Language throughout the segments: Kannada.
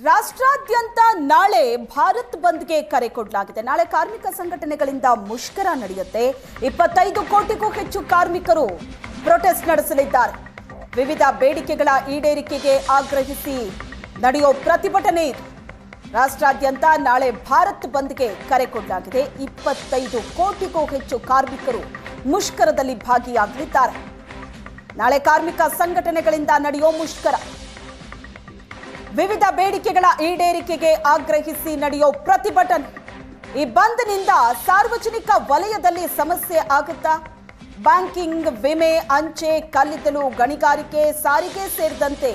ರಾಷ್ಟ್ರಾದ್ಯಂತ ನಾಳೆ ಭಾರತ್ ಬಂದ್ಗೆ ಕರೆ ಕೊಡಲಾಗಿದೆ. ನಾಳೆ ಕಾರ್ಮಿಕ ಸಂಘಟನೆಗಳಿಂದ ಮುಷ್ಕರ ನಡೆಯುತ್ತೆ. 25 ಕೋಟಿಗೂ ಹೆಚ್ಚು ಕಾರ್ಮಿಕರು ಪ್ರೊಟೆಸ್ಟ್ ನಡೆಸಲಿದ್ದಾರೆ. ವಿವಿಧ ಬೇಡಿಕೆಗಳ ಈಡೇರಿಕೆಗೆ ಆಗ್ರಹಿಸಿ ನಡೆಯೋ ಪ್ರತಿಭಟನೆ ಇದು. ರಾಷ್ಟ್ರಾದ್ಯಂತ ನಾಳೆ ಭಾರತ್ ಬಂದ್ಗೆ ಕರೆ ಕೊಡಲಾಗಿದೆ. 25 ಕೋಟಿಗೂ ಹೆಚ್ಚು ಕಾರ್ಮಿಕರು ಮುಷ್ಕರದಲ್ಲಿ ಭಾಗಿಯಾಗಲಿದ್ದಾರೆ. ನಾಳೆ ಕಾರ್ಮಿಕ ಸಂಘಟನೆಗಳಿಂದ ನಡೆಯೋ ಮುಷ್ಕರ, ವಿವಿಧ ಬೇಡಿಕೆಗಳ ಈಡೇರಿಕೆಗೆ ಆಗ್ರಹಿಸಿ ನಡೆಯೋ ಪ್ರತಿಭಟನೆ. ಈ ಬಂದ್ನಿಂದ ಸಾರ್ವಜನಿಕ ವಲಯದಲ್ಲಿ ಸಮಸ್ಯೆ ಆಗುತ್ತಾ? ಬ್ಯಾಂಕಿಂಗ್, ವಿಮೆ, ಅಂಚೆ, ಕಲ್ಲಿದ್ದಲು, ಗಣಿಗಾರಿಕೆ, ಸಾರಿಗೆ ಸೇರಿದಂತೆ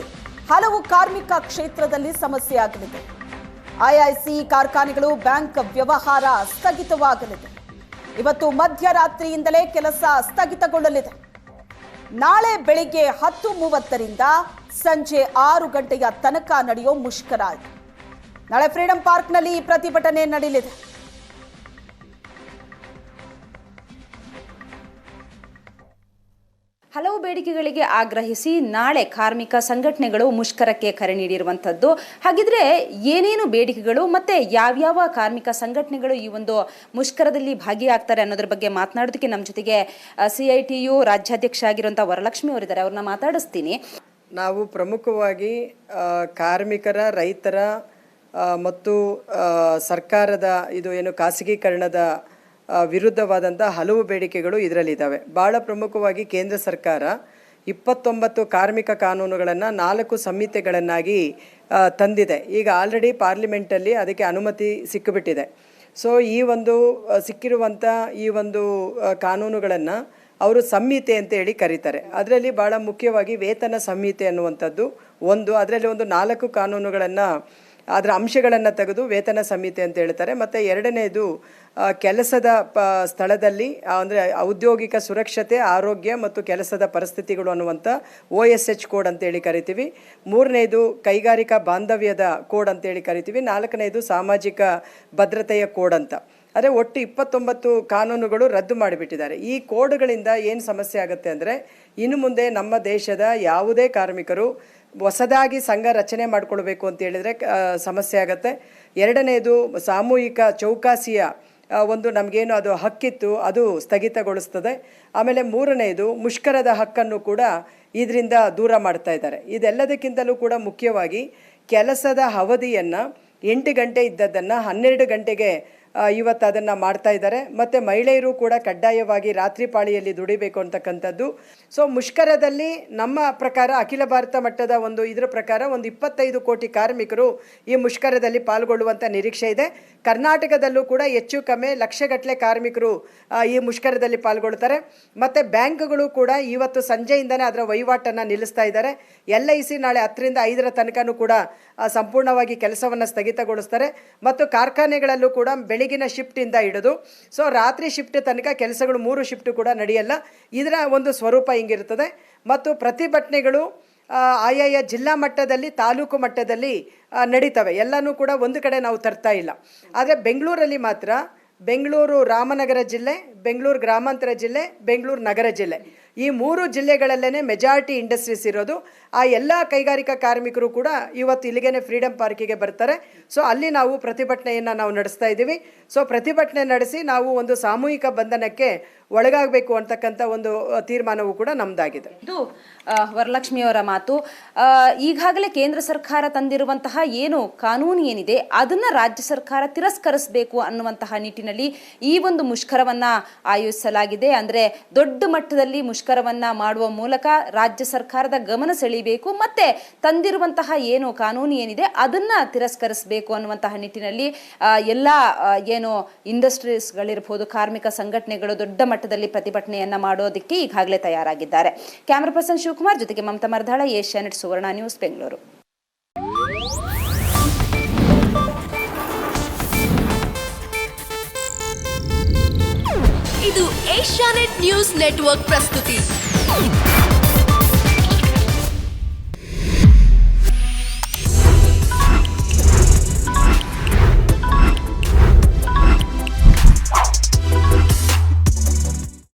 ಹಲವು ಕಾರ್ಮಿಕ ಕ್ಷೇತ್ರದಲ್ಲಿ ಸಮಸ್ಯೆ ಆಗಲಿದೆ. ಐಐಸಿ ಕಾರ್ಖಾನೆಗಳು, ಬ್ಯಾಂಕ್ ವ್ಯವಹಾರ ಸ್ಥಗಿತವಾಗಲಿದೆ. ಇವತ್ತು ಮಧ್ಯರಾತ್ರಿಯಿಂದಲೇ ಕೆಲಸ ಸ್ಥಗಿತಗೊಳ್ಳಲಿದೆ. ನಾಳೆ ಬೆಳಿಗ್ಗೆ 10:30ರಿಂದ ಸಂಜೆ 6 ಗಂಟೆಯ ತನಕ ನಡೆಯೋ ಮುಷ್ಕರ. ನಾಳೆ ಫ್ರೀಡಂ ಪಾರ್ಕ್ನಲ್ಲಿ ಈ ಪ್ರತಿಭಟನೆ ನಡೆಯಲಿದೆ. ಹಲವು ಬೇಡಿಕೆಗಳಿಗೆ ಆಗ್ರಹಿಸಿ ನಾಳೆ ಕಾರ್ಮಿಕ ಸಂಘಟನೆಗಳು ಮುಷ್ಕರಕ್ಕೆ ಕರೆ ನೀಡಿರುವಂಥದ್ದು. ಹಾಗಿದ್ರೆ ಏನೇನು ಬೇಡಿಕೆಗಳು ಮತ್ತೆ ಯಾವ್ಯಾವ ಕಾರ್ಮಿಕ ಸಂಘಟನೆಗಳು ಈ ಒಂದು ಮುಷ್ಕರದಲ್ಲಿ ಭಾಗಿಯಾಗ್ತಾರೆ ಅನ್ನೋದ್ರ ಬಗ್ಗೆ ಮಾತನಾಡೋದಕ್ಕೆ ನಮ್ಮ ಜೊತೆಗೆ CITU ರಾಜ್ಯಾಧ್ಯಕ್ಷ ಆಗಿರುವಂತಹ ವರಲಕ್ಷ್ಮಿ ಅವರಿದ್ದಾರೆ. ಅವ್ರನ್ನ ಮಾತಾಡಿಸ್ತೀನಿ. ನಾವು ಪ್ರಮುಖವಾಗಿ ಕಾರ್ಮಿಕರ, ರೈತರ ಮತ್ತು ಸರ್ಕಾರದ ಇದು ಏನು ಖಾಸಗೀಕರಣದ ವಿರುದ್ಧವಾದಂಥ ಹಲವು ಬೇಡಿಕೆಗಳು ಇದರಲ್ಲಿದ್ದಾವೆ. ಭಾಳ ಪ್ರಮುಖವಾಗಿ ಕೇಂದ್ರ ಸರ್ಕಾರ 29 ಕಾರ್ಮಿಕ ಕಾನೂನುಗಳನ್ನು 4 ಸಂಹಿತೆಗಳನ್ನಾಗಿ ತಂದಿದೆ. ಈಗ ಆಲ್ರೆಡಿ ಪಾರ್ಲಿಮೆಂಟಲ್ಲಿ ಅದಕ್ಕೆ ಅನುಮತಿ ಸಿಕ್ಕಿಬಿಟ್ಟಿದೆ. ಸೊ ಈ ಒಂದು ಸಿಕ್ಕಿರುವಂಥ ಈ ಒಂದು ಕಾನೂನುಗಳನ್ನು ಅವರು ಸಂಹಿತೆ ಅಂತ ಹೇಳಿ ಕರೀತಾರೆ. ಅದರಲ್ಲಿ ಭಾಳ ಮುಖ್ಯವಾಗಿ ವೇತನ ಸಂಹಿತೆ ಅನ್ನುವಂಥದ್ದು ಒಂದು. ಅದರಲ್ಲಿ ಒಂದು 4 ಕಾನೂನುಗಳನ್ನು, ಅದರ ಅಂಶಗಳನ್ನು ತೆಗೆದು ವೇತನ ಸಂಹಿತೆ ಅಂತ ಹೇಳ್ತಾರೆ. ಮತ್ತು ಎರಡನೇದು ಕೆಲಸದ ಸ್ಥಳದಲ್ಲಿ ಅಂದರೆ ಔದ್ಯೋಗಿಕ ಸುರಕ್ಷತೆ, ಆರೋಗ್ಯ ಮತ್ತು ಕೆಲಸದ ಪರಿಸ್ಥಿತಿಗಳು ಅನ್ನುವಂಥ OSH ಕೋಡ್ ಅಂತೇಳಿ ಕರಿತೀವಿ. ಮೂರನೇದು ಕೈಗಾರಿಕಾ ಬಾಂಧವ್ಯದ ಕೋಡ್ ಅಂತೇಳಿ ಕರಿತೀವಿ. ನಾಲ್ಕನೇದು ಸಾಮಾಜಿಕ ಭದ್ರತೆಯ ಕೋಡ್ ಅಂತ. ಅದೇ ಒಟ್ಟು 29 ಕಾನೂನುಗಳು ರದ್ದು ಮಾಡಿಬಿಟ್ಟಿದ್ದಾರೆ. ಈ ಕೋಡ್ಗಳಿಂದ ಏನು ಸಮಸ್ಯೆ ಆಗುತ್ತೆ ಅಂದರೆ, ಇನ್ನು ಮುಂದೆ ನಮ್ಮ ದೇಶದ ಯಾವುದೇ ಕಾರ್ಮಿಕರು ಹೊಸದಾಗಿ ಸಂಘ ರಚನೆ ಮಾಡಿಕೊಳ್ಬೇಕು ಅಂತ ಹೇಳಿದರೆ ಸಮಸ್ಯೆ ಆಗುತ್ತೆ. ಎರಡನೇದು ಸಾಮೂಹಿಕ ಚೌಕಾಸಿಯ ಒಂದು ನಮಗೇನು ಅದು ಹಕ್ಕಿತ್ತು ಅದು ಸ್ಥಗಿತಗೊಳಿಸ್ತದೆ. ಆಮೇಲೆ ಮೂರನೇದು ಮುಷ್ಕರದ ಹಕ್ಕನ್ನು ಕೂಡ ಇದರಿಂದ ದೂರ ಮಾಡ್ತಾ ಇದ್ದಾರೆ. ಇದೆಲ್ಲದಕ್ಕಿಂತಲೂ ಕೂಡ ಮುಖ್ಯವಾಗಿ ಕೆಲಸದ ಅವಧಿಯನ್ನು 8 ಗಂಟೆ ಇದ್ದದ್ದನ್ನು 12 ಗಂಟೆಗೆ ಇವತ್ತು ಅದನ್ನು ಮಾಡ್ತಾ ಇದ್ದಾರೆ. ಮತ್ತು ಮಹಿಳೆಯರು ಕೂಡ ಕಡ್ಡಾಯವಾಗಿ ರಾತ್ರಿ ಪಾಳಿಯಲ್ಲಿ ದುಡಿಬೇಕು ಅಂತಕ್ಕಂಥದ್ದು. ಸೊ ಮುಷ್ಕರದಲ್ಲಿ ನಮ್ಮ ಪ್ರಕಾರ ಅಖಿಲ ಭಾರತ ಮಟ್ಟದ ಒಂದು ಇದರ ಪ್ರಕಾರ ಒಂದು 25 ಕೋಟಿ ಕಾರ್ಮಿಕರು ಈ ಮುಷ್ಕರದಲ್ಲಿ ಪಾಲ್ಗೊಳ್ಳುವಂಥ ನಿರೀಕ್ಷೆ ಇದೆ. ಕರ್ನಾಟಕದಲ್ಲೂ ಕೂಡ ಹೆಚ್ಚು ಕಮ್ಮಿ ಲಕ್ಷಗಟ್ಟಲೆ ಕಾರ್ಮಿಕರು ಈ ಮುಷ್ಕರದಲ್ಲಿ ಪಾಲ್ಗೊಳ್ತಾರೆ. ಮತ್ತು ಬ್ಯಾಂಕ್ಗಳು ಕೂಡ ಇವತ್ತು ಸಂಜೆಯಿಂದನೇ ಅದರ ವಹಿವಾಟನ್ನು ನಿಲ್ಲಿಸ್ತಾ ಇದ್ದಾರೆ. LIC ನಾಳೆ 10ರಿಂದ 5 ತನಕನೂ ಕೂಡ ಸಂಪೂರ್ಣವಾಗಿ ಕೆಲಸವನ್ನು ಸ್ಥಗಿತಗೊಳಿಸ್ತಾರೆ. ಮತ್ತು ಕಾರ್ಖಾನೆಗಳಲ್ಲೂ ಕೂಡ ಬೆಳಗಿನ ಶಿಫ್ಟಿಂದ ಹಿಡಿದು ಸೊ ರಾತ್ರಿ ಶಿಫ್ಟ್ ತನಕ ಕೆಲಸಗಳು 3 ಶಿಫ್ಟ್ ಕೂಡ ನಡೆಯಲ್ಲ. ಇದರ ಒಂದು ಸ್ವರೂಪ ಹಿಂಗಿರ್ತದೆ. ಮತ್ತು ಪ್ರತಿಭಟನೆಗಳು ಆಯಾಯ ಜಿಲ್ಲಾ ಮಟ್ಟದಲ್ಲಿ, ತಾಲೂಕು ಮಟ್ಟದಲ್ಲಿ ನಡೀತವೆ. ಎಲ್ಲನೂ ಕೂಡ ಒಂದು ಕಡೆ ನಾವು ತರ್ತಾ ಇಲ್ಲ. ಆದರೆ ಬೆಂಗಳೂರಲ್ಲಿ ಮಾತ್ರ ಬೆಂಗಳೂರು ರಾಮನಗರ ಜಿಲ್ಲೆ, ಬೆಂಗಳೂರು ಗ್ರಾಮಾಂತರ ಜಿಲ್ಲೆ, ಬೆಂಗಳೂರು ನಗರ ಜಿಲ್ಲೆ, ಈ 3 ಜಿಲ್ಲೆಗಳಲ್ಲೇ ಮೆಜಾರಿಟಿ ಇಂಡಸ್ಟ್ರೀಸ್ ಇರೋದು. ಆ ಎಲ್ಲ ಕೈಗಾರಿಕಾ ಕಾರ್ಮಿಕರು ಕೂಡ ಇವತ್ತು ಇಲ್ಲಿಗೇನೆ ಫ್ರೀಡಂ ಪಾರ್ಕಿಗೆ ಬರ್ತಾರೆ. ಸೊ ಅಲ್ಲಿ ನಾವು ಪ್ರತಿಭಟನೆಯನ್ನು ನಾವು ನಡೆಸ್ತಾ ಇದ್ದೀವಿ. ಸೊ ಪ್ರತಿಭಟನೆ ನಡೆಸಿ ನಾವು ಒಂದು ಸಾಮೂಹಿಕ ಬಂಧನಕ್ಕೆ ಒಳಗಾಗಬೇಕು ಅಂತಕ್ಕಂಥ ಒಂದು ತೀರ್ಮಾನವೂ ಕೂಡ ನಮ್ಮದಾಗಿದೆ. ಇದು ವರಲಕ್ಷ್ಮಿಯವರ ಮಾತು. ಈಗಾಗಲೇ ಕೇಂದ್ರ ಸರ್ಕಾರ ತಂದಿರುವಂತಹ ಏನು ಕಾನೂನು ಏನಿದೆ ಅದನ್ನ ರಾಜ್ಯ ಸರ್ಕಾರ ತಿರಸ್ಕರಿಸಬೇಕು ಅನ್ನುವಂತಹ ನಿಟ್ಟಿನಲ್ಲಿ ಈ ಒಂದು ಮುಷ್ಕರವನ್ನ ಆಯೋಜಿಸಲಾಗಿದೆ. ಅಂದ್ರೆ ದೊಡ್ಡ ಮಟ್ಟದಲ್ಲಿ ಮುಷ್ಕರವನ್ನ ಮಾಡುವ ಮೂಲಕ ರಾಜ್ಯ ಸರ್ಕಾರದ ಗಮನ ಸೆಳೆಯಬೇಕು, ಮತ್ತೆ ತಂದಿರುವಂತಹ ಏನು ಕಾನೂನು ಏನಿದೆ ಅದನ್ನ ತಿರಸ್ಕರಿಸಬೇಕು ಅನ್ನುವಂತಹ ನಿಟ್ಟಿನಲ್ಲಿ ಎಲ್ಲ ಏನು ಇಂಡಸ್ಟ್ರೀಸ್ಗಳಿರ್ಬೋದು, ಕಾರ್ಮಿಕ ಸಂಘಟನೆಗಳು ದೊಡ್ಡ ಮಟ್ಟದಲ್ಲಿ ಪ್ರತಿಭಟನೆಯನ್ನ ಮಾಡೋದಕ್ಕೆ ಈಗಾಗಲೇ ತಯಾರಾಗಿದ್ದಾರೆ. ಕ್ಯಾಮರಾ ಪರ್ಸನ್ ಶಿವಕುಮಾರ್ ಜೊತೆಗೆ ಮಮತಾ ಮರದಾಳ, ಏಷ್ಯಾನೆಟ್ ಸುವರ್ಣ ನ್ಯೂಸ್, ಬೆಂಗಳೂರು. ಇದು ಏಷ್ಯಾನೆಟ್ ನ್ಯೂಸ್ ನೆಟ್ವರ್ಕ್ ಪ್ರಸ್ತುತಿ.